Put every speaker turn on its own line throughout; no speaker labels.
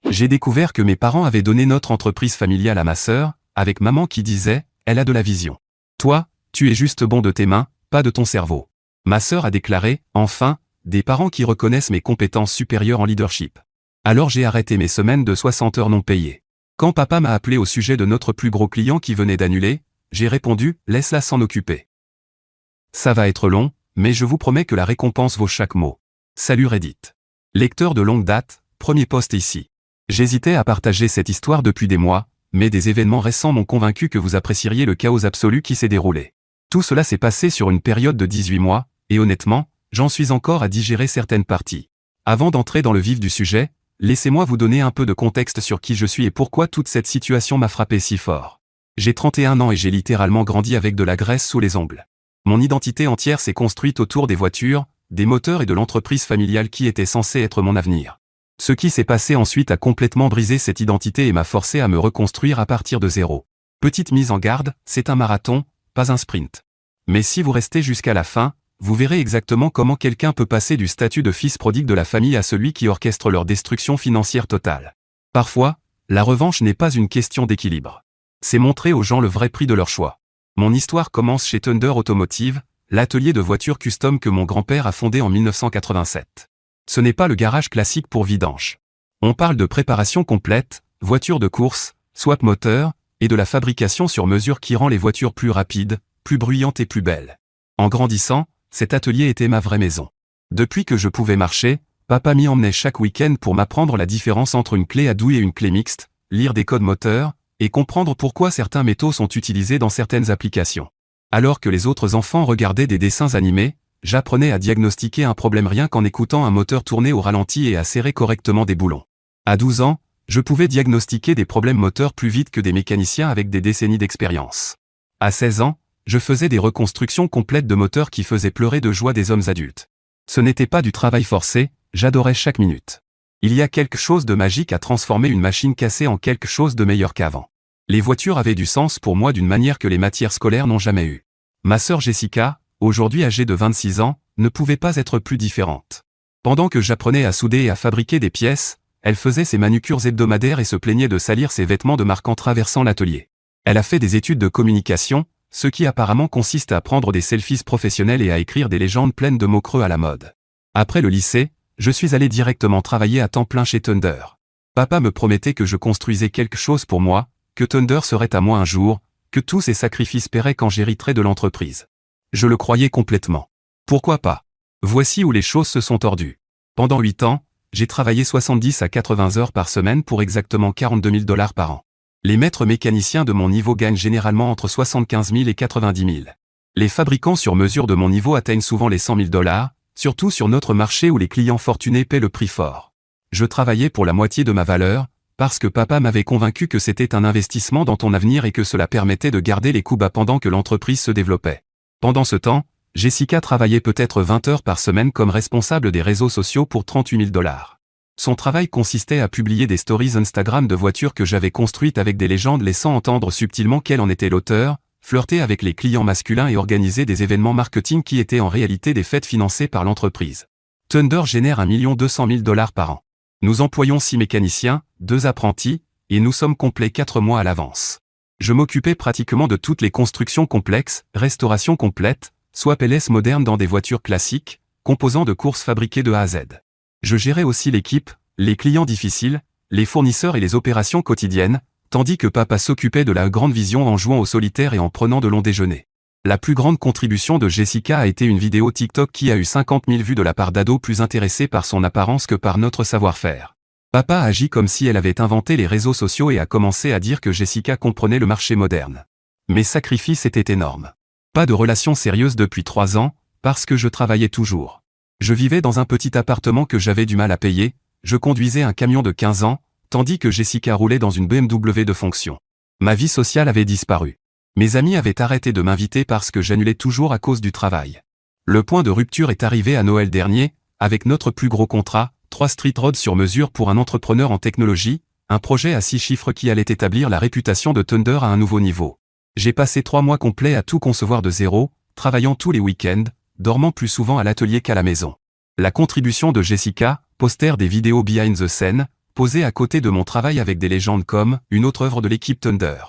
J'ai découvert que mes parents avaient donné notre entreprise familiale à ma sœur, avec maman qui disait « Elle a de la vision. Toi, tu es juste bon de tes mains, pas de ton cerveau. » Ma sœur a déclaré « Enfin, des parents qui reconnaissent mes compétences supérieures en leadership. » Alors j'ai arrêté mes semaines de 60 heures non payées. Quand papa m'a appelé au sujet de notre plus gros client qui venait d'annuler, j'ai répondu « Laisse-la s'en occuper. Ça va être long, mais je vous promets que la récompense vaut chaque mot. Salut Reddit. » Lecteur de longue date, premier post ici. J'hésitais à partager cette histoire depuis des mois, mais des événements récents m'ont convaincu que vous apprécieriez le chaos absolu qui s'est déroulé. Tout cela s'est passé sur une période de 18 mois, et honnêtement, j'en suis encore à digérer certaines parties. Avant d'entrer dans le vif du sujet, laissez-moi vous donner un peu de contexte sur qui je suis et pourquoi toute cette situation m'a frappé si fort. J'ai 31 ans et j'ai littéralement grandi avec de la graisse sous les ongles. Mon identité entière s'est construite autour des voitures, des moteurs et de l'entreprise familiale qui était censée être mon avenir. Ce qui s'est passé ensuite a complètement brisé cette identité et m'a forcé à me reconstruire à partir de zéro. Petite mise en garde, c'est un marathon, pas un sprint. Mais si vous restez jusqu'à la fin, vous verrez exactement comment quelqu'un peut passer du statut de fils prodigue de la famille à celui qui orchestre leur destruction financière totale. Parfois, la revanche n'est pas une question d'équilibre. C'est montrer aux gens le vrai prix de leur choix. Mon histoire commence chez Thunder Automotive, l'atelier de voitures custom que mon grand-père a fondé en 1987. Ce n'est pas le garage classique pour vidange. On parle de préparation complète, voitures de course, swap moteur, et de la fabrication sur mesure qui rend les voitures plus rapides, plus bruyantes et plus belles. En grandissant, cet atelier était ma vraie maison. Depuis que je pouvais marcher, papa m'y emmenait chaque week-end pour m'apprendre la différence entre une clé à douille et une clé mixte, lire des codes moteurs, et comprendre pourquoi certains métaux sont utilisés dans certaines applications. Alors que les autres enfants regardaient des dessins animés, j'apprenais à diagnostiquer un problème rien qu'en écoutant un moteur tourner au ralenti et à serrer correctement des boulons. À 12 ans, je pouvais diagnostiquer des problèmes moteurs plus vite que des mécaniciens avec des décennies d'expérience. À 16 ans, je faisais des reconstructions complètes de moteurs qui faisaient pleurer de joie des hommes adultes. Ce n'était pas du travail forcé, j'adorais chaque minute. Il y a quelque chose de magique à transformer une machine cassée en quelque chose de meilleur qu'avant. Les voitures avaient du sens pour moi d'une manière que les matières scolaires n'ont jamais eu. Ma sœur Jessica, aujourd'hui âgée de 26 ans, ne pouvait pas être plus différente. Pendant que j'apprenais à souder et à fabriquer des pièces, elle faisait ses manucures hebdomadaires et se plaignait de salir ses vêtements de marque en traversant l'atelier. Elle a fait des études de communication, ce qui apparemment consiste à prendre des selfies professionnels et à écrire des légendes pleines de mots creux à la mode. Après le lycée, je suis allé directement travailler à temps plein chez Thunder. Papa me promettait que je construisais quelque chose pour moi, que Thunder serait à moi un jour, que tous ces sacrifices paieraient quand j'hériterais de l'entreprise. Je le croyais complètement. Pourquoi pas? Voici où les choses se sont tordues. Pendant 8 ans, j'ai travaillé 70 à 80 heures par semaine pour exactement 42 000 $ par an. Les maîtres mécaniciens de mon niveau gagnent généralement entre 75 000 et 90 000. Les fabricants sur mesure de mon niveau atteignent souvent les 100 000 $, surtout sur notre marché où les clients fortunés paient le prix fort. Je travaillais pour la moitié de ma valeur, parce que papa m'avait convaincu que c'était un investissement dans ton avenir et que cela permettait de garder les coûts bas pendant que l'entreprise se développait. Pendant ce temps, Jessica travaillait peut-être 20 heures par semaine comme responsable des réseaux sociaux pour 38 000 $. Son travail consistait à publier des stories Instagram de voitures que j'avais construites avec des légendes laissant entendre subtilement qu'elle en était l'auteur, flirter avec les clients masculins et organiser des événements marketing qui étaient en réalité des fêtes financées par l'entreprise. Thunder génère 1 200 000 $ par an. Nous employons 6 mécaniciens, 2 apprentis, et nous sommes complets 4 mois à l'avance. Je m'occupais pratiquement de toutes les constructions complexes, restauration complète, swap LS moderne dans des voitures classiques, composants de courses fabriqués de A à Z. Je gérais aussi l'équipe, les clients difficiles, les fournisseurs et les opérations quotidiennes, tandis que papa s'occupait de la grande vision en jouant au solitaire et en prenant de longs déjeuners. La plus grande contribution de Jessica a été une vidéo TikTok qui a eu 50 000 vues de la part d'ados plus intéressés par son apparence que par notre savoir-faire. Papa agit comme si elle avait inventé les réseaux sociaux et a commencé à dire que Jessica comprenait le marché moderne. Mes sacrifices étaient énormes. Pas de relation sérieuse depuis 3 ans, parce que je travaillais toujours. Je vivais dans un petit appartement que j'avais du mal à payer, je conduisais un camion de 15 ans, tandis que Jessica roulait dans une BMW de fonction. Ma vie sociale avait disparu. Mes amis avaient arrêté de m'inviter parce que j'annulais toujours à cause du travail. Le point de rupture est arrivé à Noël dernier, avec notre plus gros contrat, 3 street roads sur mesure pour un entrepreneur en technologie, un projet à 6 chiffres qui allait établir la réputation de Thunder à un nouveau niveau. J'ai passé 3 mois complets à tout concevoir de zéro, travaillant tous les week-ends, dormant plus souvent à l'atelier qu'à la maison. La contribution de Jessica, poster des vidéos behind the scene, posé à côté de mon travail avec des légendes comme une autre œuvre de l'équipe Thunder.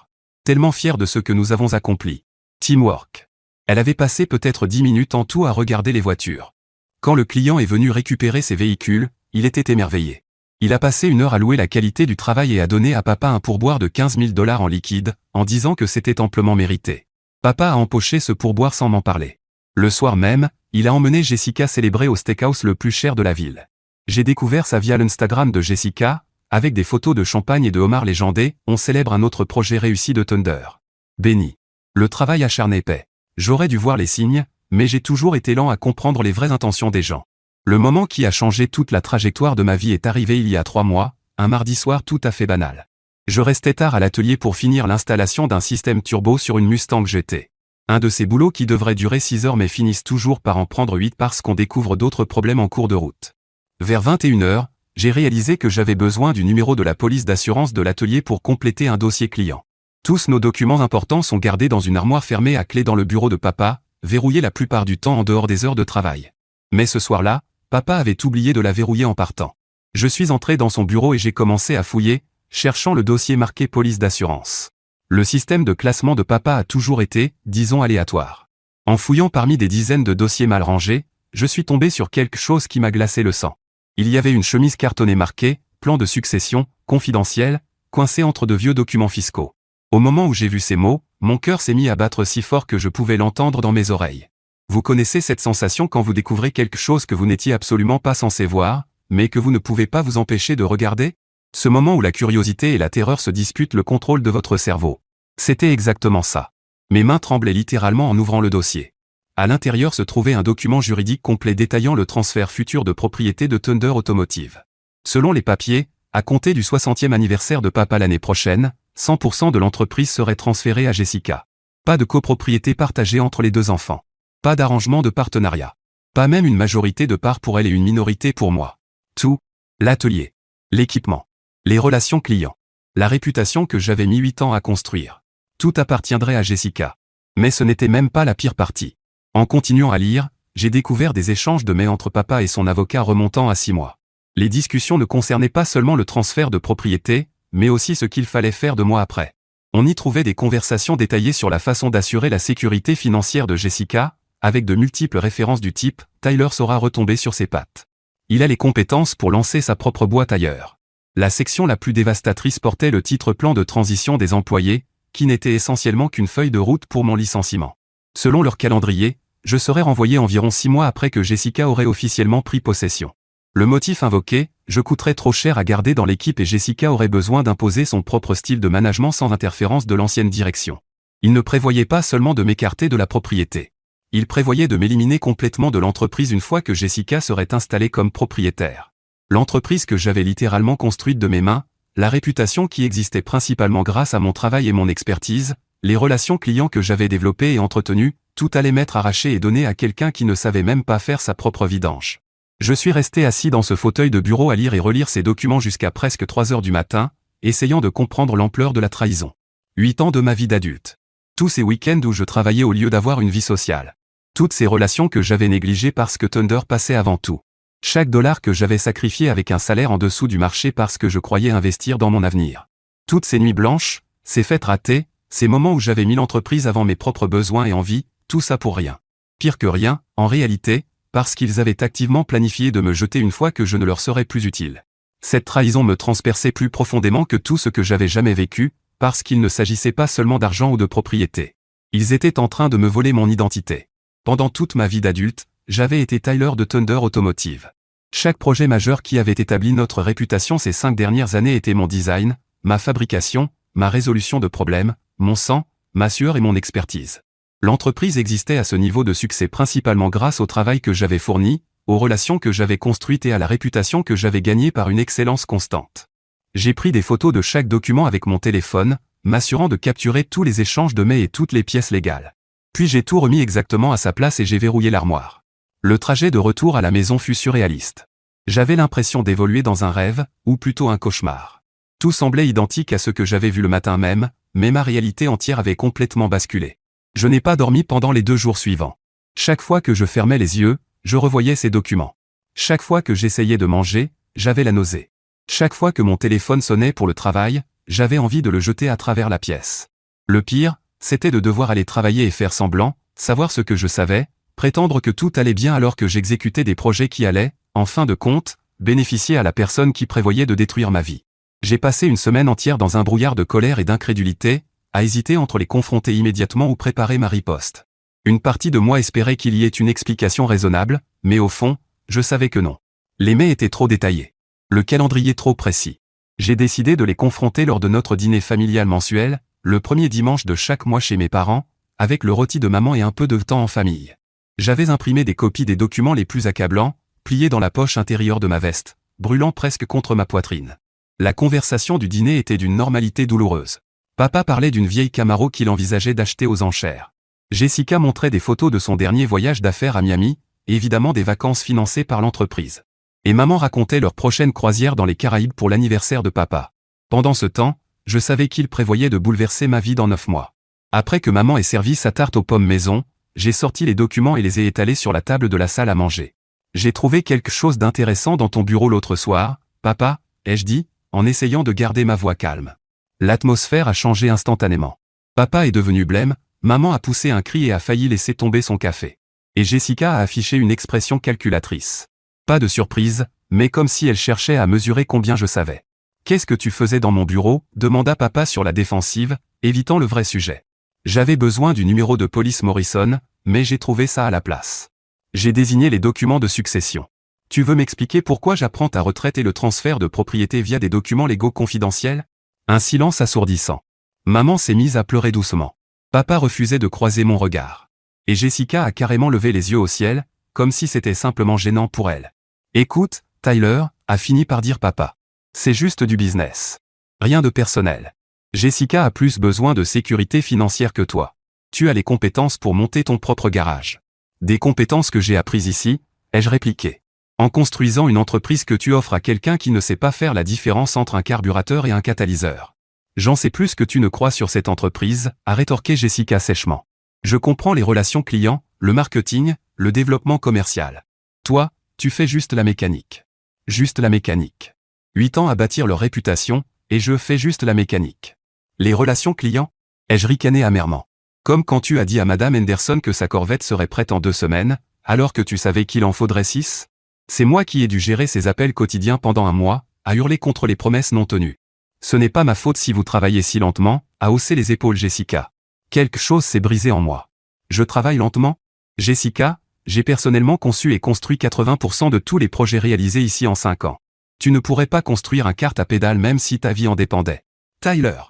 Tellement fier de ce que nous avons accompli. Teamwork. Elle avait passé peut-être 10 minutes en tout à regarder les voitures. Quand le client est venu récupérer ses véhicules, il était émerveillé. Il a passé 1 heure à louer la qualité du travail et a donné à papa un pourboire de 15 000 $ en liquide, en disant que c'était amplement mérité. Papa a empoché ce pourboire sans m'en parler. Le soir même, il a emmené Jessica célébrer au steakhouse le plus cher de la ville. J'ai découvert ça via l'Instagram de Jessica, avec des photos de champagne et de homards légendés, on célèbre un autre projet réussi de Thunder. Béni. Le travail acharné paie. J'aurais dû voir les signes, mais j'ai toujours été lent à comprendre les vraies intentions des gens. Le moment qui a changé toute la trajectoire de ma vie est arrivé il y a 3 mois, un mardi soir tout à fait banal. Je restais tard à l'atelier pour finir l'installation d'un système turbo sur une Mustang GT. Un de ces boulots qui devrait durer 6 heures mais finissent toujours par en prendre 8 parce qu'on découvre d'autres problèmes en cours de route. Vers 21 heures, j'ai réalisé que j'avais besoin du numéro de la police d'assurance de l'atelier pour compléter un dossier client. Tous nos documents importants sont gardés dans une armoire fermée à clé dans le bureau de papa, verrouillée la plupart du temps en dehors des heures de travail. Mais ce soir-là, papa avait oublié de la verrouiller en partant. Je suis entré dans son bureau et j'ai commencé à fouiller, cherchant le dossier marqué police d'assurance. Le système de classement de papa a toujours été, disons, aléatoire. En fouillant parmi des dizaines de dossiers mal rangés, je suis tombé sur quelque chose qui m'a glacé le sang. Il y avait une chemise cartonnée marquée « Plan de succession, confidentiel », coincée entre de vieux documents fiscaux. Au moment où j'ai vu ces mots, mon cœur s'est mis à battre si fort que je pouvais l'entendre dans mes oreilles. Vous connaissez cette sensation quand vous découvrez quelque chose que vous n'étiez absolument pas censé voir, mais que vous ne pouvez pas vous empêcher de regarder? Ce moment où la curiosité et la terreur se disputent le contrôle de votre cerveau. C'était exactement ça. Mes mains tremblaient littéralement en ouvrant le dossier. À l'intérieur se trouvait un document juridique complet détaillant le transfert futur de propriété de Thunder Automotive. Selon les papiers, à compter du 60e anniversaire de papa l'année prochaine, 100% de l'entreprise serait transféré à Jessica. Pas de copropriété partagée entre les 2 enfants. Pas d'arrangement de partenariat. Pas même une majorité de parts pour elle et une minorité pour moi. Tout. L'atelier. L'équipement. Les relations clients. La réputation que j'avais mis 8 ans à construire. Tout appartiendrait à Jessica. Mais ce n'était même pas la pire partie. En continuant à lire, j'ai découvert des échanges de mails entre papa et son avocat remontant à 6 mois. Les discussions ne concernaient pas seulement le transfert de propriété, mais aussi ce qu'il fallait faire de moi après. On y trouvait des conversations détaillées sur la façon d'assurer la sécurité financière de Jessica, avec de multiples références du type « Tyler saura retomber sur ses pattes ». Il a les compétences pour lancer sa propre boîte ailleurs. La section la plus dévastatrice portait le titre « Plan de transition des employés », qui n'était essentiellement qu'une feuille de route pour mon licenciement. Selon leur calendrier, je serais renvoyé environ 6 mois après que Jessica aurait officiellement pris possession. Le motif invoqué, je coûterais trop cher à garder dans l'équipe et Jessica aurait besoin d'imposer son propre style de management sans interférence de l'ancienne direction. Il ne prévoyait pas seulement de m'écarter de la propriété. Il prévoyait de m'éliminer complètement de l'entreprise une fois que Jessica serait installée comme propriétaire. L'entreprise que j'avais littéralement construite de mes mains, la réputation qui existait principalement grâce à mon travail et mon expertise, les relations clients que j'avais développées et entretenues, tout allait m'être arraché et donné à quelqu'un qui ne savait même pas faire sa propre vidange. Je suis resté assis dans ce fauteuil de bureau à lire et relire ces documents jusqu'à presque 3 heures du matin, essayant de comprendre l'ampleur de la trahison. 8 ans de ma vie d'adulte. Tous ces week-ends où je travaillais au lieu d'avoir une vie sociale. Toutes ces relations que j'avais négligées parce que Thunder passait avant tout. Chaque dollar que j'avais sacrifié avec un salaire en dessous du marché parce que je croyais investir dans mon avenir. Toutes ces nuits blanches, ces fêtes ratées, ces moments où j'avais mis l'entreprise avant mes propres besoins et envies, tout ça pour rien. Pire que rien, en réalité, parce qu'ils avaient activement planifié de me jeter une fois que je ne leur serais plus utile. Cette trahison me transperçait plus profondément que tout ce que j'avais jamais vécu, parce qu'il ne s'agissait pas seulement d'argent ou de propriété. Ils étaient en train de me voler mon identité. Pendant toute ma vie d'adulte, j'avais été Tyler de Thunder Automotive. Chaque projet majeur qui avait établi notre réputation ces 5 dernières années était mon design, ma fabrication, ma résolution de problèmes, mon sang, ma sueur et mon expertise. L'entreprise existait à ce niveau de succès principalement grâce au travail que j'avais fourni, aux relations que j'avais construites et à la réputation que j'avais gagnée par une excellence constante. J'ai pris des photos de chaque document avec mon téléphone, m'assurant de capturer tous les échanges de mails et toutes les pièces légales. Puis j'ai tout remis exactement à sa place et j'ai verrouillé l'armoire. Le trajet de retour à la maison fut surréaliste. J'avais l'impression d'évoluer dans un rêve, ou plutôt un cauchemar. Tout semblait identique à ce que j'avais vu le matin même, mais ma réalité entière avait complètement basculé. Je n'ai pas dormi pendant les 2 jours suivants. Chaque fois que je fermais les yeux, je revoyais ces documents. Chaque fois que j'essayais de manger, j'avais la nausée. Chaque fois que mon téléphone sonnait pour le travail, j'avais envie de le jeter à travers la pièce. Le pire, c'était de devoir aller travailler et faire semblant, savoir ce que je savais, prétendre que tout allait bien alors que j'exécutais des projets qui allaient, en fin de compte, bénéficier à la personne qui prévoyait de détruire ma vie. J'ai passé une semaine entière dans un brouillard de colère et d'incrédulité, à hésiter entre les confronter immédiatement ou préparer ma riposte. Une partie de moi espérait qu'il y ait une explication raisonnable, mais au fond, je savais que non. Les mets étaient trop détaillés. Le calendrier trop précis. J'ai décidé de les confronter lors de notre dîner familial mensuel, le premier dimanche de chaque mois chez mes parents, avec le rôti de maman et un peu de temps en famille. J'avais imprimé des copies des documents les plus accablants, pliés dans la poche intérieure de ma veste, brûlant presque contre ma poitrine. La conversation du dîner était d'une normalité douloureuse. Papa parlait d'une vieille Camaro qu'il envisageait d'acheter aux enchères. Jessica montrait des photos de son dernier voyage d'affaires à Miami, et évidemment des vacances financées par l'entreprise. Et maman racontait leur prochaine croisière dans les Caraïbes pour l'anniversaire de papa. Pendant ce temps, je savais qu'il prévoyait de bouleverser ma vie dans 9 mois. Après que maman ait servi sa tarte aux pommes maison, j'ai sorti les documents et les ai étalés sur la table de la salle à manger. J'ai trouvé quelque chose d'intéressant dans ton bureau l'autre soir, papa, ai-je dit, en essayant de garder ma voix calme. L'atmosphère a changé instantanément. Papa est devenu blême, maman a poussé un cri et a failli laisser tomber son café. Et Jessica a affiché une expression calculatrice. Pas de surprise, mais comme si elle cherchait à mesurer combien je savais. « Qu'est-ce que tu faisais dans mon bureau ?» demanda papa sur la défensive, évitant le vrai sujet. J'avais besoin du numéro de police Morrison, mais j'ai trouvé ça à la place. J'ai désigné les documents de succession. Tu veux m'expliquer pourquoi j'apprends ta retraite et le transfert de propriété via des documents légaux confidentiels ? Un silence assourdissant. Maman s'est mise à pleurer doucement. Papa refusait de croiser mon regard. Et Jessica a carrément levé les yeux au ciel, comme si c'était simplement gênant pour elle. Écoute, Tyler, a fini par dire papa. C'est juste du business. Rien de personnel. Jessica a plus besoin de sécurité financière que toi. Tu as les compétences pour monter ton propre garage. Des compétences que j'ai apprises ici, ai-je répliqué. En construisant une entreprise que tu offres à quelqu'un qui ne sait pas faire la différence entre un carburateur et un catalyseur. J'en sais plus que tu ne crois sur cette entreprise, a rétorqué Jessica sèchement. Je comprends les relations clients, le marketing, le développement commercial. Toi, tu fais juste la mécanique. Juste la mécanique. 8 ans à bâtir leur réputation, et je fais juste la mécanique. Les relations clients ? Ai-je ricané amèrement. Comme quand tu as dit à Madame Henderson que sa Corvette serait prête en 2 semaines, alors que tu savais qu'il en faudrait 6 ? C'est moi qui ai dû gérer ces appels quotidiens pendant un mois, à hurler contre les promesses non tenues. Ce n'est pas ma faute si vous travaillez si lentement, a haussé les épaules Jessica. Quelque chose s'est brisé en moi. Je travaille lentement ? Jessica, j'ai personnellement conçu et construit 80% de tous les projets réalisés ici en 5 ans. Tu ne pourrais pas construire un kart à pédale même si ta vie en dépendait. Tyler,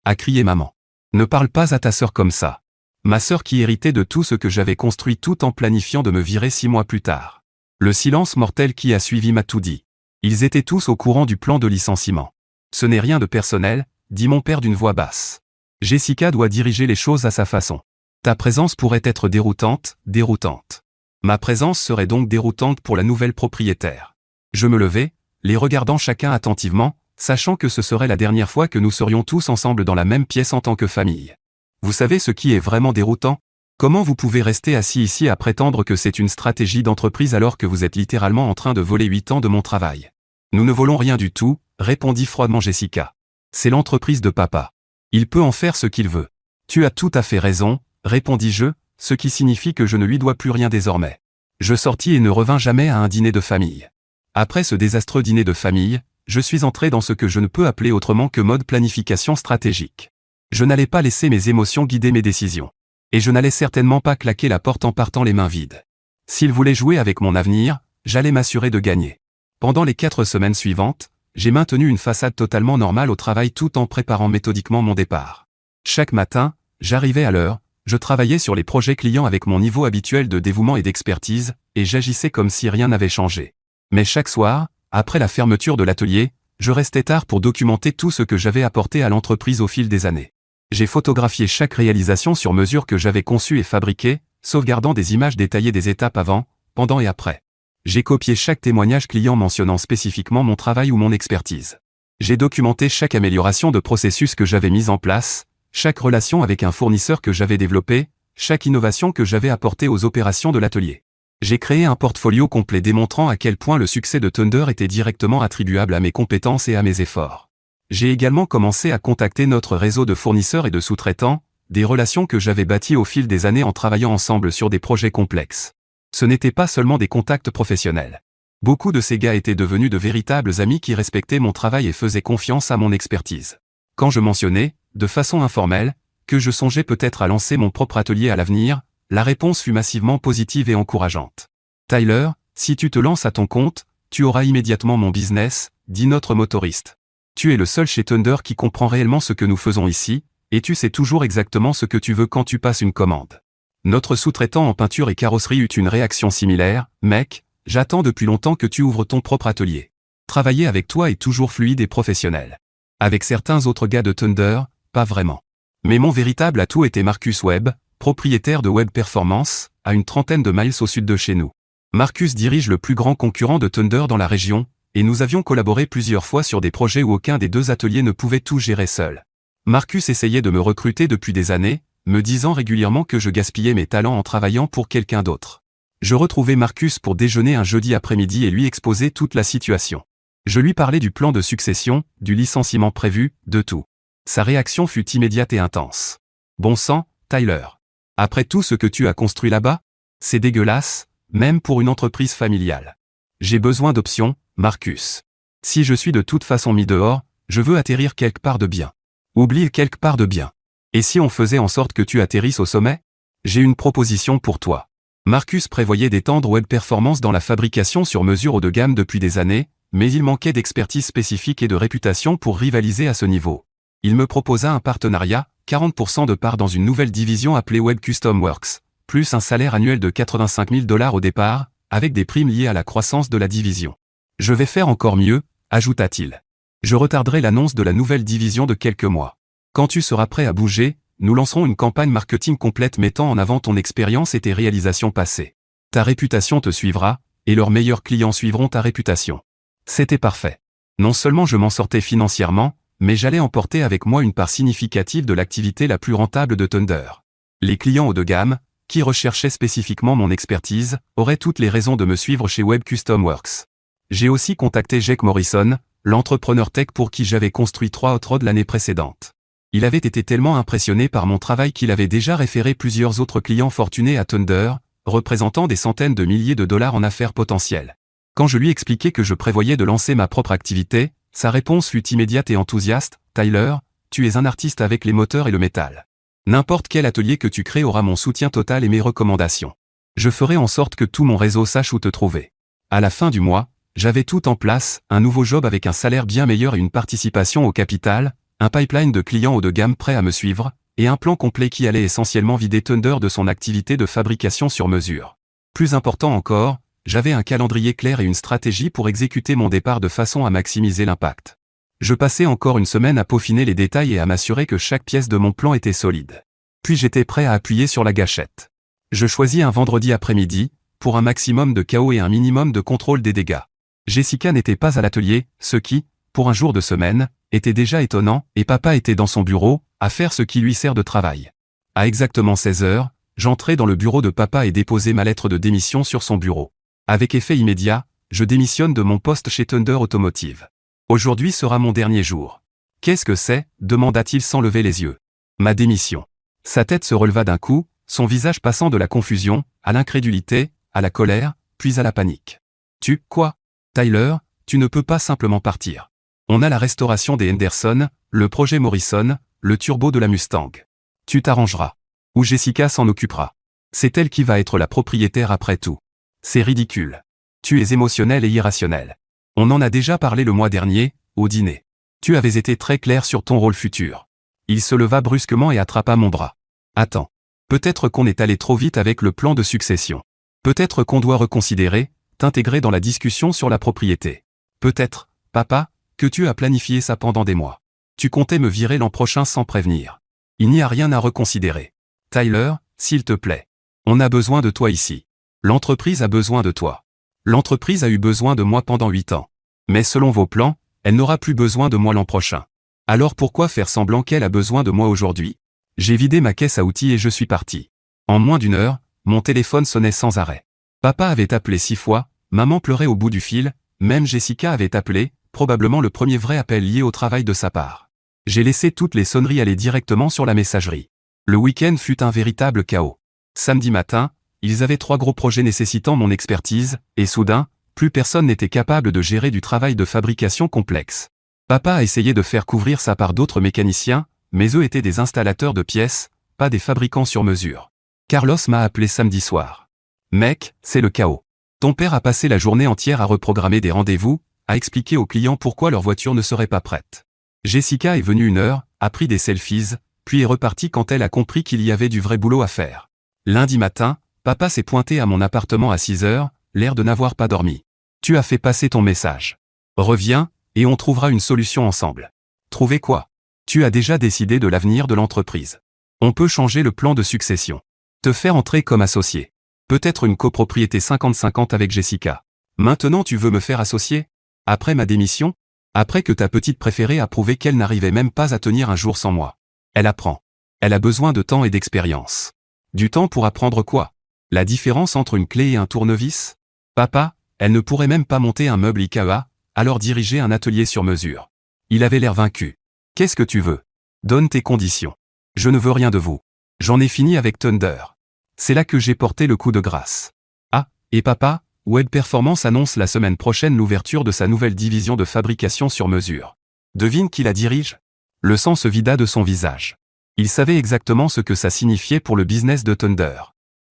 a crié maman. Ne parle pas à ta sœur comme ça. Ma sœur qui héritait de tout ce que j'avais construit tout en planifiant de me virer 6 mois plus tard. Le silence mortel qui a suivi m'a tout dit. Ils étaient tous au courant du plan de licenciement. Ce n'est rien de personnel, dit mon père d'une voix basse. Jessica doit diriger les choses à sa façon. Ta présence pourrait être déroutante, déroutante. Ma présence serait donc déroutante pour la nouvelle propriétaire. Je me levai, les regardant chacun attentivement, sachant que ce serait la dernière fois que nous serions tous ensemble dans la même pièce en tant que famille. Vous savez ce qui est vraiment déroutant ? Comment vous pouvez rester assis ici à prétendre que c'est une stratégie d'entreprise alors que vous êtes littéralement en train de voler 8 ans de mon travail ? Nous ne volons rien du tout, répondit froidement Jessica. C'est l'entreprise de papa. Il peut en faire ce qu'il veut. Tu as tout à fait raison, répondis-je, ce qui signifie que je ne lui dois plus rien désormais. Je sortis et ne revins jamais à un dîner de famille. Après ce désastreux dîner de famille, je suis entré dans ce que je ne peux appeler autrement que mode planification stratégique. Je n'allais pas laisser mes émotions guider mes décisions. Et je n'allais certainement pas claquer la porte en partant les mains vides. S'il voulait jouer avec mon avenir, j'allais m'assurer de gagner. Pendant les 4 semaines suivantes, j'ai maintenu une façade totalement normale au travail tout en préparant méthodiquement mon départ. Chaque matin, j'arrivais à l'heure, je travaillais sur les projets clients avec mon niveau habituel de dévouement et d'expertise, et j'agissais comme si rien n'avait changé. Mais chaque soir, après la fermeture de l'atelier, je restais tard pour documenter tout ce que j'avais apporté à l'entreprise au fil des années. J'ai photographié chaque réalisation sur mesure que j'avais conçue et fabriquée, sauvegardant des images détaillées des étapes avant, pendant et après. J'ai copié chaque témoignage client mentionnant spécifiquement mon travail ou mon expertise. J'ai documenté chaque amélioration de processus que j'avais mise en place, chaque relation avec un fournisseur que j'avais développé, chaque innovation que j'avais apportée aux opérations de l'atelier. J'ai créé un portfolio complet démontrant à quel point le succès de Thunder était directement attribuable à mes compétences et à mes efforts. J'ai également commencé à contacter notre réseau de fournisseurs et de sous-traitants, des relations que j'avais bâties au fil des années en travaillant ensemble sur des projets complexes. Ce n'étaient pas seulement des contacts professionnels. Beaucoup de ces gars étaient devenus de véritables amis qui respectaient mon travail et faisaient confiance à mon expertise. Quand je mentionnais, de façon informelle, que je songeais peut-être à lancer mon propre atelier à l'avenir, la réponse fut massivement positive et encourageante. Tyler, si tu te lances à ton compte, tu auras immédiatement mon business, dit notre motoriste. Tu es le seul chez Thunder qui comprend réellement ce que nous faisons ici, et tu sais toujours exactement ce que tu veux quand tu passes une commande. Notre sous-traitant en peinture et carrosserie eut une réaction similaire. Mec, j'attends depuis longtemps que tu ouvres ton propre atelier. Travailler avec toi est toujours fluide et professionnel. Avec certains autres gars de Thunder, pas vraiment. Mais mon véritable atout était Marcus Webb, propriétaire de Web Performance, à une trentaine de miles au sud de chez nous. Marcus dirige le plus grand concurrent de Thunder dans la région, et nous avions collaboré plusieurs fois sur des projets où aucun des deux ateliers ne pouvait tout gérer seul. Marcus essayait de me recruter depuis des années, me disant régulièrement que je gaspillais mes talents en travaillant pour quelqu'un d'autre. Je retrouvais Marcus pour déjeuner un jeudi après-midi et lui exposais toute la situation. Je lui parlais du plan de succession, du licenciement prévu, de tout. Sa réaction fut immédiate et intense. Bon sang, Tyler. Après tout ce que tu as construit là-bas, c'est dégueulasse, même pour une entreprise familiale. J'ai besoin d'options, Marcus. Si je suis de toute façon mis dehors, je veux atterrir quelque part de bien. Oublie quelque part de bien. Et si on faisait en sorte que tu atterrisses au sommet? J'ai une proposition pour toi. Marcus prévoyait d'étendre Web Performance dans la fabrication sur mesure haut de gamme depuis des années, mais il manquait d'expertise spécifique et de réputation pour rivaliser à ce niveau. Il me proposa un partenariat, 40% de part dans une nouvelle division appelée Web Custom Works, plus un salaire annuel de $85 000 au départ, avec des primes liées à la croissance de la division. Je vais faire encore mieux, ajouta-t-il. Je retarderai l'annonce de la nouvelle division de quelques mois. Quand tu seras prêt à bouger, nous lancerons une campagne marketing complète mettant en avant ton expérience et tes réalisations passées. Ta réputation te suivra, et leurs meilleurs clients suivront ta réputation. C'était parfait. Non seulement je m'en sortais financièrement, mais j'allais emporter avec moi une part significative de l'activité la plus rentable de Thunder. Les clients haut de gamme, qui recherchaient spécifiquement mon expertise, auraient toutes les raisons de me suivre chez Web Custom Works. J'ai aussi contacté Jake Morrison, l'entrepreneur tech pour qui j'avais construit 3 hot rods l'année précédente. Il avait été tellement impressionné par mon travail qu'il avait déjà référé plusieurs autres clients fortunés à Thunder, représentant des centaines de milliers de dollars en affaires potentielles. Quand je lui expliquai que je prévoyais de lancer ma propre activité, sa réponse fut immédiate et enthousiaste. Tyler, tu es un artiste avec les moteurs et le métal. N'importe quel atelier que tu crées aura mon soutien total et mes recommandations. Je ferai en sorte que tout mon réseau sache où te trouver. À la fin du mois, j'avais tout en place, un nouveau job avec un salaire bien meilleur et une participation au capital, un pipeline de clients haut de gamme prêts à me suivre, et un plan complet qui allait essentiellement vider Thunder de son activité de fabrication sur mesure. Plus important encore, j'avais un calendrier clair et une stratégie pour exécuter mon départ de façon à maximiser l'impact. Je passais encore une semaine à peaufiner les détails et à m'assurer que chaque pièce de mon plan était solide. Puis j'étais prêt à appuyer sur la gâchette. Je choisis un vendredi après-midi, pour un maximum de chaos et un minimum de contrôle des dégâts. Jessica n'était pas à l'atelier, ce qui, pour un jour de semaine, était déjà étonnant, et papa était dans son bureau, à faire ce qui lui sert de travail. À exactement 16 heures, j'entrai dans le bureau de papa et déposai ma lettre de démission sur son bureau. Avec effet immédiat, je démissionne de mon poste chez Thunder Automotive. Aujourd'hui sera mon dernier jour. Qu'est-ce que c'est? Demanda-t-il sans lever les yeux. Ma démission. Sa tête se releva d'un coup, son visage passant de la confusion, à l'incrédulité, à la colère, puis à la panique. Quoi? Tyler, tu ne peux pas simplement partir. On a la restauration des Henderson, le projet Morrison, le turbo de la Mustang. Tu t'arrangeras. Ou Jessica s'en occupera. C'est elle qui va être la propriétaire après tout. C'est ridicule. Tu es émotionnel et irrationnel. On en a déjà parlé le mois dernier, au dîner. Tu avais été très clair sur ton rôle futur. Il se leva brusquement et attrapa mon bras. Attends. Peut-être qu'on est allé trop vite avec le plan de succession. Peut-être qu'on doit reconsidérer, t'intégrer dans la discussion sur la propriété. Peut-être, papa, que tu as planifié ça pendant des mois. Tu comptais me virer l'an prochain sans prévenir. Il n'y a rien à reconsidérer. Tyler, s'il te plaît. On a besoin de toi ici. L'entreprise a besoin de toi. L'entreprise a eu besoin de moi pendant 8 ans. Mais selon vos plans, elle n'aura plus besoin de moi l'an prochain. Alors pourquoi faire semblant qu'elle a besoin de moi aujourd'hui? J'ai vidé ma caisse à outils et je suis parti. En moins d'1 heure, mon téléphone sonnait sans arrêt. Papa avait appelé 6 fois, maman pleurait au bout du fil, même Jessica avait appelé, probablement le premier vrai appel lié au travail de sa part. J'ai laissé toutes les sonneries aller directement sur la messagerie. Le week-end fut un véritable chaos. Samedi matin, ils avaient 3 gros projets nécessitant mon expertise, et soudain, plus personne n'était capable de gérer du travail de fabrication complexe. Papa a essayé de faire couvrir ça par d'autres mécaniciens, mais eux étaient des installateurs de pièces, pas des fabricants sur mesure. Carlos m'a appelé samedi soir. Mec, c'est le chaos. Ton père a passé la journée entière à reprogrammer des rendez-vous, à expliquer aux clients pourquoi leur voiture ne serait pas prête. Jessica est venue 1 heure, a pris des selfies, puis est repartie quand elle a compris qu'il y avait du vrai boulot à faire. Lundi matin, papa s'est pointé à mon appartement à 6 heures, l'air de n'avoir pas dormi. Tu as fait passer ton message. Reviens, et on trouvera une solution ensemble. Trouver quoi? Tu as déjà décidé de l'avenir de l'entreprise. On peut changer le plan de succession. Te faire entrer comme associé. Peut-être une copropriété 50-50 avec Jessica. Maintenant tu veux me faire associer? Après ma démission? Après que ta petite préférée a prouvé qu'elle n'arrivait même pas à tenir un jour sans moi. Elle apprend. Elle a besoin de temps et d'expérience. Du temps pour apprendre quoi? La différence entre une clé et un tournevis? Papa, elle ne pourrait même pas monter un meuble IKEA, alors diriger un atelier sur mesure. Il avait l'air vaincu. Qu'est-ce que tu veux? Donne tes conditions. Je ne veux rien de vous. J'en ai fini avec Thunder. C'est là que j'ai porté le coup de grâce. Ah, et papa, Web Performance annonce la semaine prochaine l'ouverture de sa nouvelle division de fabrication sur mesure. Devine qui la dirige? Le sang se vida de son visage. Il savait exactement ce que ça signifiait pour le business de Thunder.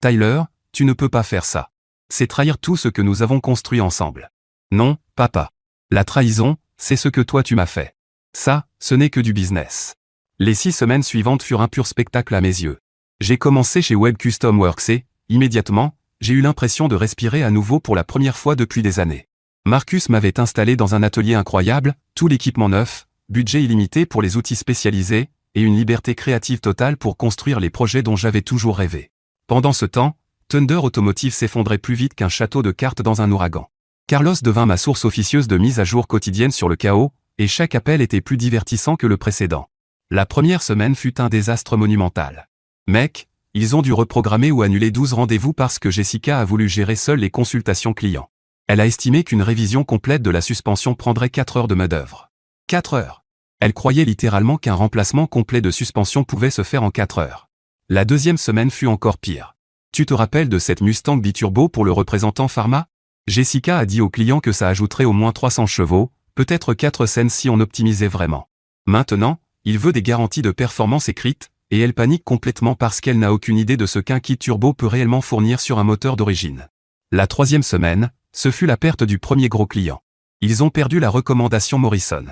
Tyler, tu ne peux pas faire ça. C'est trahir tout ce que nous avons construit ensemble. Non, papa. La trahison, c'est ce que toi tu m'as fait. Ça, ce n'est que du business. Les 6 semaines suivantes furent un pur spectacle à mes yeux. J'ai commencé chez Web Custom Works et, immédiatement, j'ai eu l'impression de respirer à nouveau pour la première fois depuis des années. Marcus m'avait installé dans un atelier incroyable, tout l'équipement neuf, budget illimité pour les outils spécialisés, et une liberté créative totale pour construire les projets dont j'avais toujours rêvé. Pendant ce temps, Thunder Automotive s'effondrait plus vite qu'un château de cartes dans un ouragan. Carlos devint ma source officieuse de mise à jour quotidienne sur le chaos, et chaque appel était plus divertissant que le précédent. La première semaine fut un désastre monumental. Mec, ils ont dû reprogrammer ou annuler 12 rendez-vous parce que Jessica a voulu gérer seule les consultations clients. Elle a estimé qu'une révision complète de la suspension prendrait 4 heures de main-d'œuvre. 4 heures. Elle croyait littéralement qu'un remplacement complet de suspension pouvait se faire en 4 heures. La deuxième semaine fut encore pire. Tu te rappelles de cette Mustang biturbo pour le représentant pharma? Jessica a dit au client que ça ajouterait au moins 300 chevaux, peut-être 4 scènes si on optimisait vraiment. Maintenant, il veut des garanties de performance écrites, et elle panique complètement parce qu'elle n'a aucune idée de ce qu'un kit turbo peut réellement fournir sur un moteur d'origine. La troisième semaine, ce fut la perte du premier gros client. Ils ont perdu la recommandation Morrison.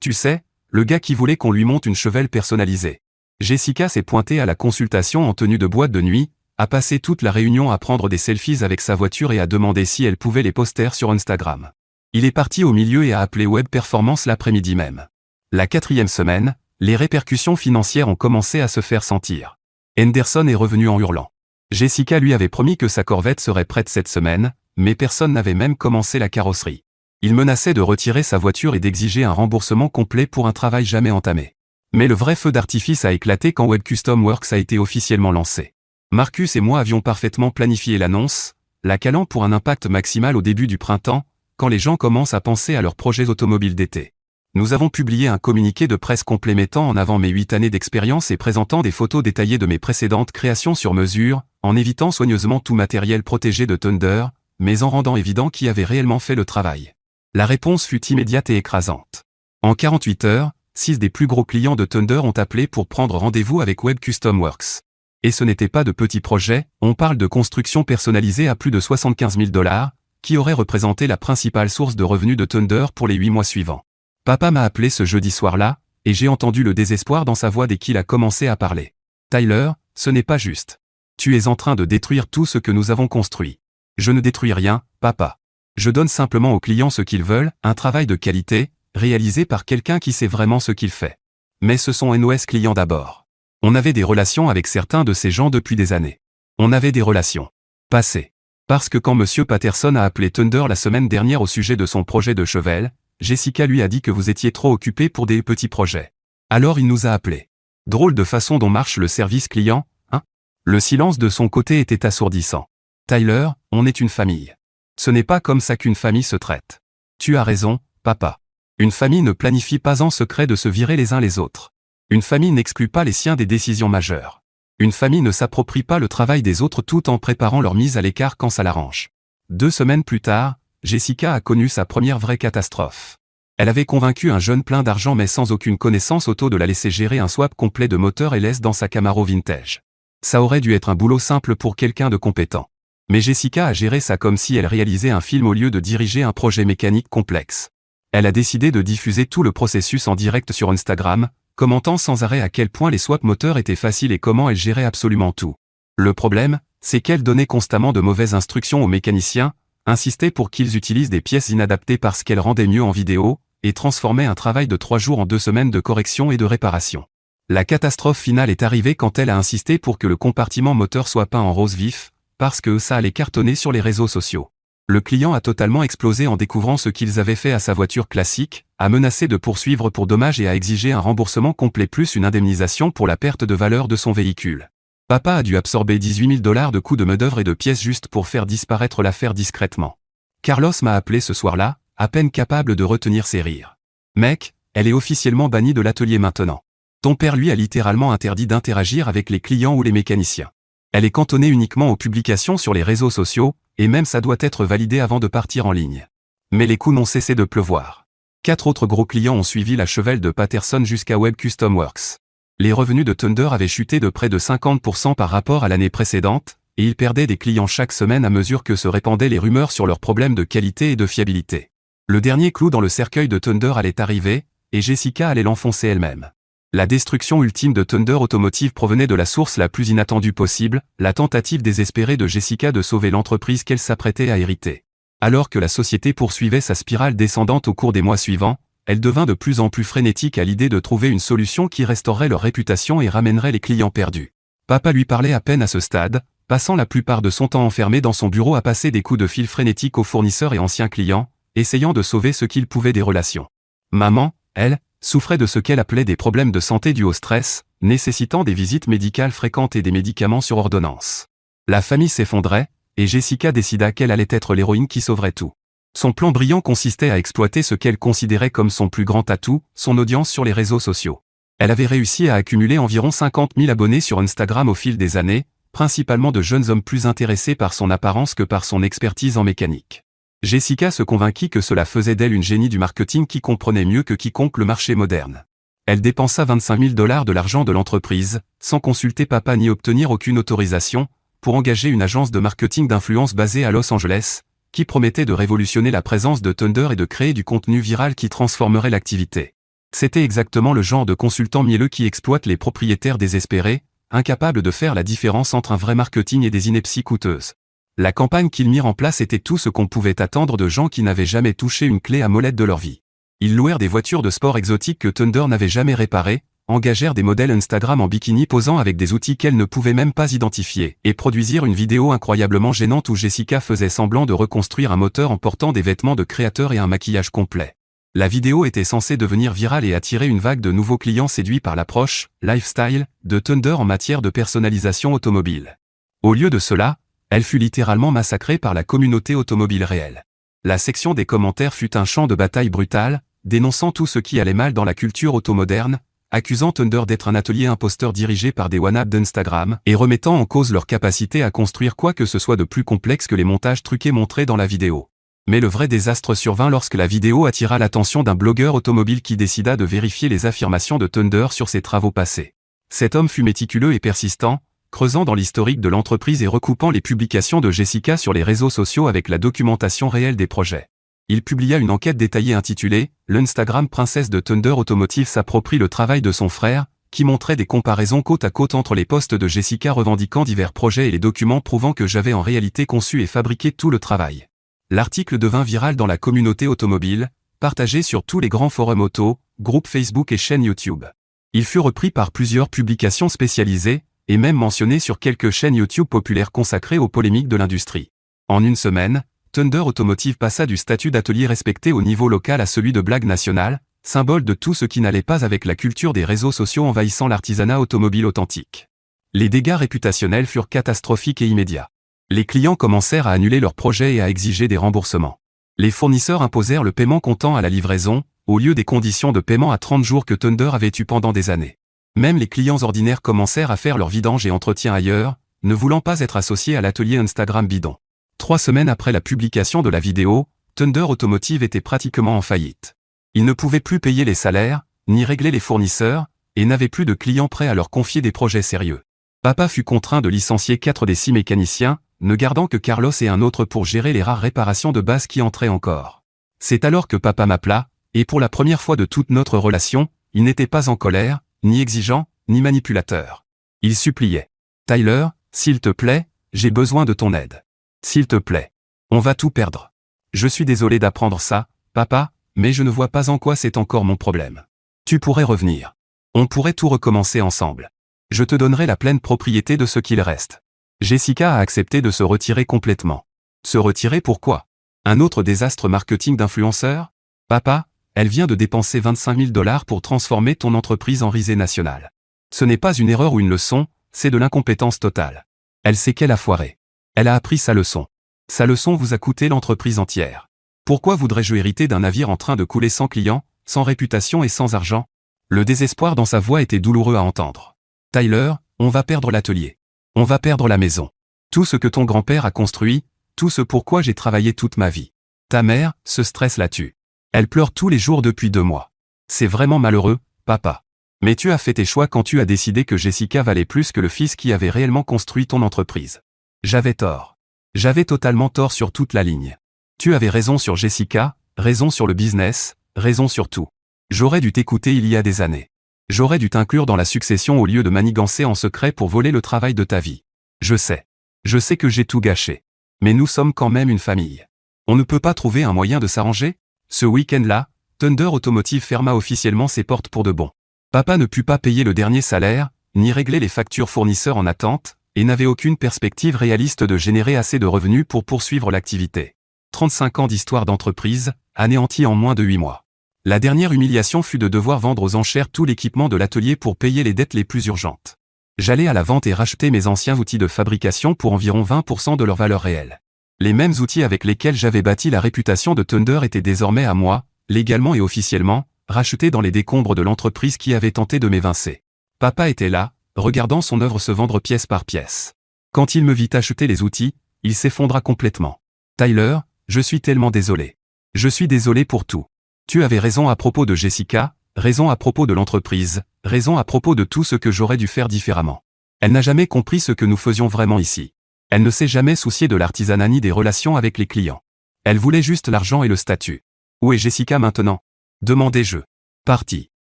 Tu sais, le gars qui voulait qu'on lui monte une chevelle personnalisée. Jessica s'est pointée à la consultation en tenue de boîte de nuit, a passé toute la réunion à prendre des selfies avec sa voiture et à demander si elle pouvait les poster sur Instagram. Il est parti au milieu et a appelé Web Performance l'après-midi même. La quatrième semaine, les répercussions financières ont commencé à se faire sentir. Henderson est revenu en hurlant. Jessica lui avait promis que sa Corvette serait prête cette semaine, mais personne n'avait même commencé la carrosserie. Il menaçait de retirer sa voiture et d'exiger un remboursement complet pour un travail jamais entamé. Mais le vrai feu d'artifice a éclaté quand Web Custom Works a été officiellement lancé. Marcus et moi avions parfaitement planifié l'annonce, la calant pour un impact maximal au début du printemps, quand les gens commencent à penser à leurs projets automobiles d'été. Nous avons publié un communiqué de presse complet mettant en avant mes 8 années d'expérience et présentant des photos détaillées de mes précédentes créations sur mesure, en évitant soigneusement tout matériel protégé de Thunder, mais en rendant évident qui avait réellement fait le travail. La réponse fut immédiate et écrasante. En 48 heures, 6 des plus gros clients de Thunder ont appelé pour prendre rendez-vous avec Web Custom Works. Et ce n'était pas de petits projets, on parle de construction personnalisée à plus de 75 000 $, qui aurait représenté la principale source de revenus de Thunder pour les 8 mois suivants. Papa m'a appelé ce jeudi soir-là, et j'ai entendu le désespoir dans sa voix dès qu'il a commencé à parler. Tyler, ce n'est pas juste. Tu es en train de détruire tout ce que nous avons construit. Je ne détruis rien, papa. Je donne simplement aux clients ce qu'ils veulent, un travail de qualité, réalisé par quelqu'un qui sait vraiment ce qu'il fait. Mais ce sont NOS clients d'abord. On avait des relations avec certains de ces gens depuis des années. On avait des relations passées. Parce que quand M. Patterson a appelé Thunder la semaine dernière au sujet de son projet de Chevelle, Jessica lui a dit que vous étiez trop occupé pour des petits projets. Alors il nous a appelés. Drôle de façon dont marche le service client, hein? Le silence de son côté était assourdissant. Tyler, on est une famille. Ce n'est pas comme ça qu'une famille se traite. Tu as raison, papa. Une famille ne planifie pas en secret de se virer les uns les autres. Une famille n'exclut pas les siens des décisions majeures. Une famille ne s'approprie pas le travail des autres tout en préparant leur mise à l'écart quand ça l'arrange. 2 semaines plus tard, Jessica a connu sa première vraie catastrophe. Elle avait convaincu un jeune plein d'argent mais sans aucune connaissance auto de la laisser gérer un swap complet de moteur LS dans sa Camaro vintage. Ça aurait dû être un boulot simple pour quelqu'un de compétent. Mais Jessica a géré ça comme si elle réalisait un film au lieu de diriger un projet mécanique complexe. Elle a décidé de diffuser tout le processus en direct sur Instagram, commentant sans arrêt à quel point les swaps moteurs étaient faciles et comment elle gérait absolument tout. Le problème, c'est qu'elle donnait constamment de mauvaises instructions aux mécaniciens, insistait pour qu'ils utilisent des pièces inadaptées parce qu'elle rendait mieux en vidéo, et transformait un travail de 3 jours en 2 semaines de correction et de réparation. La catastrophe finale est arrivée quand elle a insisté pour que le compartiment moteur soit peint en rose vif, parce que ça allait cartonner sur les réseaux sociaux. Le client a totalement explosé en découvrant ce qu'ils avaient fait à sa voiture classique, a menacé de poursuivre pour dommages et a exigé un remboursement complet plus une indemnisation pour la perte de valeur de son véhicule. Papa a dû absorber $18 000 de coûts de main-d'œuvre et de pièces juste pour faire disparaître l'affaire discrètement. Carlos m'a appelé ce soir-là, à peine capable de retenir ses rires. Mec, elle est officiellement bannie de l'atelier maintenant. Ton père lui a littéralement interdit d'interagir avec les clients ou les mécaniciens. Elle est cantonnée uniquement aux publications sur les réseaux sociaux, et même ça doit être validé avant de partir en ligne. Mais les coups n'ont cessé de pleuvoir. 4 autres gros clients ont suivi la chevelle de Patterson jusqu'à Web Custom Works. Les revenus de Thunder avaient chuté de près de 50% par rapport à l'année précédente, et ils perdaient des clients chaque semaine à mesure que se répandaient les rumeurs sur leurs problèmes de qualité et de fiabilité. Le dernier clou dans le cercueil de Thunder allait arriver, et Jessica allait l'enfoncer elle-même. La destruction ultime de Thunder Automotive provenait de la source la plus inattendue possible, la tentative désespérée de Jessica de sauver l'entreprise qu'elle s'apprêtait à hériter. Alors que la société poursuivait sa spirale descendante au cours des mois suivants, elle devint de plus en plus frénétique à l'idée de trouver une solution qui restaurerait leur réputation et ramènerait les clients perdus. Papa lui parlait à peine à ce stade, passant la plupart de son temps enfermé dans son bureau à passer des coups de fil frénétiques aux fournisseurs et anciens clients, essayant de sauver ce qu'il pouvait des relations. Maman, elle, souffrait de ce qu'elle appelait des problèmes de santé dus au stress, nécessitant des visites médicales fréquentes et des médicaments sur ordonnance. La famille s'effondrait, et Jessica décida qu'elle allait être l'héroïne qui sauverait tout. Son plan brillant consistait à exploiter ce qu'elle considérait comme son plus grand atout, son audience sur les réseaux sociaux. Elle avait réussi à accumuler environ 50 000 abonnés sur Instagram au fil des années, principalement de jeunes hommes plus intéressés par son apparence que par son expertise en mécanique. Jessica se convainquit que cela faisait d'elle une génie du marketing qui comprenait mieux que quiconque le marché moderne. Elle dépensa $25 000 de l'argent de l'entreprise, sans consulter papa ni obtenir aucune autorisation, pour engager une agence de marketing d'influence basée à Los Angeles, qui promettait de révolutionner la présence de Thunder et de créer du contenu viral qui transformerait l'activité. C'était exactement le genre de consultant mielleux qui exploite les propriétaires désespérés, incapables de faire la différence entre un vrai marketing et des inepties coûteuses. La campagne qu'ils mirent en place était tout ce qu'on pouvait attendre de gens qui n'avaient jamais touché une clé à molette de leur vie. Ils louèrent des voitures de sport exotiques que Thunder n'avait jamais réparées, engagèrent des modèles Instagram en bikini posant avec des outils qu'elle ne pouvait même pas identifier, et produisirent une vidéo incroyablement gênante où Jessica faisait semblant de reconstruire un moteur en portant des vêtements de créateur et un maquillage complet. La vidéo était censée devenir virale et attirer une vague de nouveaux clients séduits par l'approche « lifestyle » de Thunder en matière de personnalisation automobile. Au lieu de cela, elle fut littéralement massacrée par la communauté automobile réelle. La section des commentaires fut un champ de bataille brutal, dénonçant tout ce qui allait mal dans la culture automoderne, accusant Thunder d'être un atelier imposteur dirigé par des wannabes d'Instagram, et remettant en cause leur capacité à construire quoi que ce soit de plus complexe que les montages truqués montrés dans la vidéo. Mais le vrai désastre survint lorsque la vidéo attira l'attention d'un blogueur automobile qui décida de vérifier les affirmations de Thunder sur ses travaux passés. Cet homme fut méticuleux et persistant, creusant dans l'historique de l'entreprise et recoupant les publications de Jessica sur les réseaux sociaux avec la documentation réelle des projets. Il publia une enquête détaillée intitulée « L'Instagram princesse de Thunder Automotive s'approprie le travail de son frère », qui montrait des comparaisons côte à côte entre les posts de Jessica revendiquant divers projets et les documents prouvant que j'avais en réalité conçu et fabriqué tout le travail. L'article devint viral dans la communauté automobile, partagé sur tous les grands forums auto, groupes Facebook et chaînes YouTube. Il fut repris par plusieurs publications spécialisées, et même mentionné sur quelques chaînes YouTube populaires consacrées aux polémiques de l'industrie. En une semaine, Thunder Automotive passa du statut d'atelier respecté au niveau local à celui de blague nationale, symbole de tout ce qui n'allait pas avec la culture des réseaux sociaux envahissant l'artisanat automobile authentique. Les dégâts réputationnels furent catastrophiques et immédiats. Les clients commencèrent à annuler leurs projets et à exiger des remboursements. Les fournisseurs imposèrent le paiement comptant à la livraison, au lieu des conditions de paiement à 30 jours que Thunder avait eues pendant des années. Même les clients ordinaires commencèrent à faire leur vidange et entretien ailleurs, ne voulant pas être associés à l'atelier Instagram bidon. 3 semaines après la publication de la vidéo, Thunder Automotive était pratiquement en faillite. Ils ne pouvaient plus payer les salaires, ni régler les fournisseurs, et n'avaient plus de clients prêts à leur confier des projets sérieux. Papa fut contraint de licencier 4 des 6 mécaniciens, ne gardant que Carlos et un autre pour gérer les rares réparations de base qui entraient encore. C'est alors que papa m'appela, et pour la première fois de toute notre relation, il n'était pas en colère, ni exigeant, ni manipulateur. Il suppliait. « Tyler, s'il te plaît, j'ai besoin de ton aide. S'il te plaît. On va tout perdre. Je suis désolé d'apprendre ça, papa, mais je ne vois pas en quoi c'est encore mon problème. Tu pourrais revenir. On pourrait tout recommencer ensemble. Je te donnerai la pleine propriété de ce qu'il reste. » Jessica a accepté de se retirer complètement. Se retirer pourquoi? Un autre désastre marketing d'influenceur? Papa, elle vient de dépenser 25 000 $ pour transformer ton entreprise en risée nationale. Ce n'est pas une erreur ou une leçon, c'est de l'incompétence totale. Elle sait qu'elle a foiré. Elle a appris sa leçon. Sa leçon vous a coûté l'entreprise entière. Pourquoi voudrais-je hériter d'un navire en train de couler sans clients, sans réputation et sans argent? Le désespoir dans sa voix était douloureux à entendre. Tyler, on va perdre l'atelier. On va perdre la maison. Tout ce que ton grand-père a construit, tout ce pourquoi j'ai travaillé toute ma vie. Ta mère se stresse là-dessus. Elle pleure tous les jours depuis 2 mois. C'est vraiment malheureux, papa. Mais tu as fait tes choix quand tu as décidé que Jessica valait plus que le fils qui avait réellement construit ton entreprise. J'avais tort. J'avais totalement tort sur toute la ligne. Tu avais raison sur Jessica, raison sur le business, raison sur tout. J'aurais dû t'écouter il y a des années. J'aurais dû t'inclure dans la succession au lieu de manigancer en secret pour voler le travail de ta vie. Je sais. Je sais que j'ai tout gâché. Mais nous sommes quand même une famille. On ne peut pas trouver un moyen de s'arranger? Ce week-end-là, Thunder Automotive ferma officiellement ses portes pour de bon. Papa ne put pas payer le dernier salaire, ni régler les factures fournisseurs en attente, et n'avait aucune perspective réaliste de générer assez de revenus pour poursuivre l'activité. 35 ans d'histoire d'entreprise, anéantis en moins de 8 mois. La dernière humiliation fut de devoir vendre aux enchères tout l'équipement de l'atelier pour payer les dettes les plus urgentes. J'allais à la vente et racheter mes anciens outils de fabrication pour environ 20% de leur valeur réelle. Les mêmes outils avec lesquels j'avais bâti la réputation de Thunder étaient désormais à moi, légalement et officiellement, rachetés dans les décombres de l'entreprise qui avait tenté de m'évincer. Papa était là, regardant son œuvre se vendre pièce par pièce. Quand il me vit acheter les outils, il s'effondra complètement. Tyler, je suis tellement désolé. Je suis désolé pour tout. Tu avais raison à propos de Jessica, raison à propos de l'entreprise, raison à propos de tout ce que j'aurais dû faire différemment. Elle n'a jamais compris ce que nous faisions vraiment ici. Elle ne s'est jamais souciée de l'artisanat ni des relations avec les clients. Elle voulait juste l'argent et le statut. Où est Jessica maintenant? Demandai-je. Partie.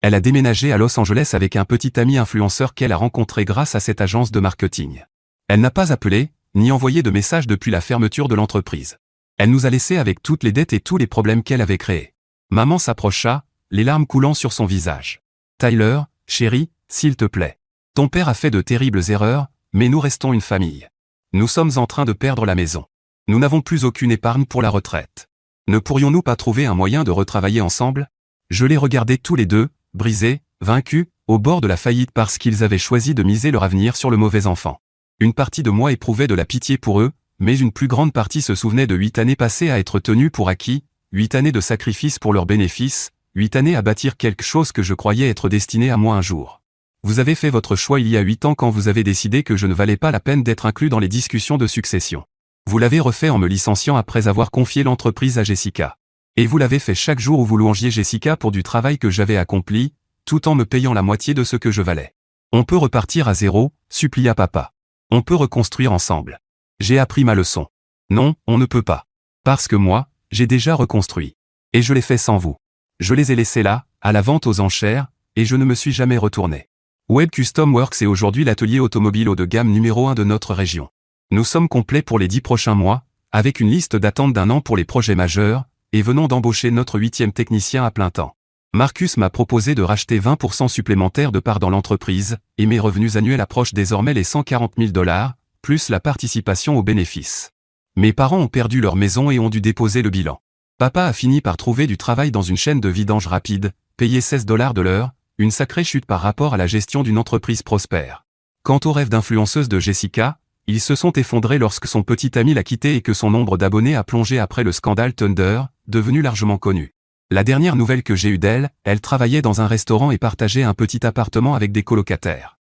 Elle a déménagé à Los Angeles avec un petit ami influenceur qu'elle a rencontré grâce à cette agence de marketing. Elle n'a pas appelé, ni envoyé de message depuis la fermeture de l'entreprise. Elle nous a laissés avec toutes les dettes et tous les problèmes qu'elle avait créés. Maman s'approcha, les larmes coulant sur son visage. Tyler, chérie, s'il te plaît. Ton père a fait de terribles erreurs, mais nous restons une famille. Nous sommes en train de perdre la maison. Nous n'avons plus aucune épargne pour la retraite. Ne pourrions-nous pas trouver un moyen de retravailler ensemble? Je les regardais tous les deux, brisés, vaincus, au bord de la faillite parce qu'ils avaient choisi de miser leur avenir sur le mauvais enfant. Une partie de moi éprouvait de la pitié pour eux, mais une plus grande partie se souvenait de 8 années passées à être tenues pour acquis, 8 années de sacrifice pour leurs bénéfices, 8 années à bâtir quelque chose que je croyais être destiné à moi un jour. Vous avez fait votre choix il y a 8 ans quand vous avez décidé que je ne valais pas la peine d'être inclus dans les discussions de succession. Vous l'avez refait en me licenciant après avoir confié l'entreprise à Jessica. Et vous l'avez fait chaque jour où vous louangiez Jessica pour du travail que j'avais accompli, tout en me payant la moitié de ce que je valais. On peut repartir à zéro, supplia papa. On peut reconstruire ensemble. J'ai appris ma leçon. Non, on ne peut pas. Parce que moi, j'ai déjà reconstruit. Et je l'ai fait sans vous. Je les ai laissés là, à la vente aux enchères, et je ne me suis jamais retourné. Web Custom Works est aujourd'hui l'atelier automobile haut de gamme numéro 1 de notre région. Nous sommes complets pour les 10 prochains mois, avec une liste d'attente d'1 an pour les projets majeurs, et venons d'embaucher notre 8e technicien à plein temps. Marcus m'a proposé de racheter 20% supplémentaires de parts dans l'entreprise, et mes revenus annuels approchent désormais les 140 000 $, plus la participation aux bénéfices. Mes parents ont perdu leur maison et ont dû déposer le bilan. Papa a fini par trouver du travail dans une chaîne de vidange rapide, payé 16 $ de l'heure, une sacrée chute par rapport à la gestion d'une entreprise prospère. Quant au rêve d'influenceuse de Jessica, Ils se sont effondrés lorsque son petit ami l'a quitté et que son nombre d'abonnés a plongé après le scandale Thunder, devenu largement connu. La dernière nouvelle que j'ai eue d'elle, elle travaillait dans un restaurant et partageait un petit appartement avec des colocataires.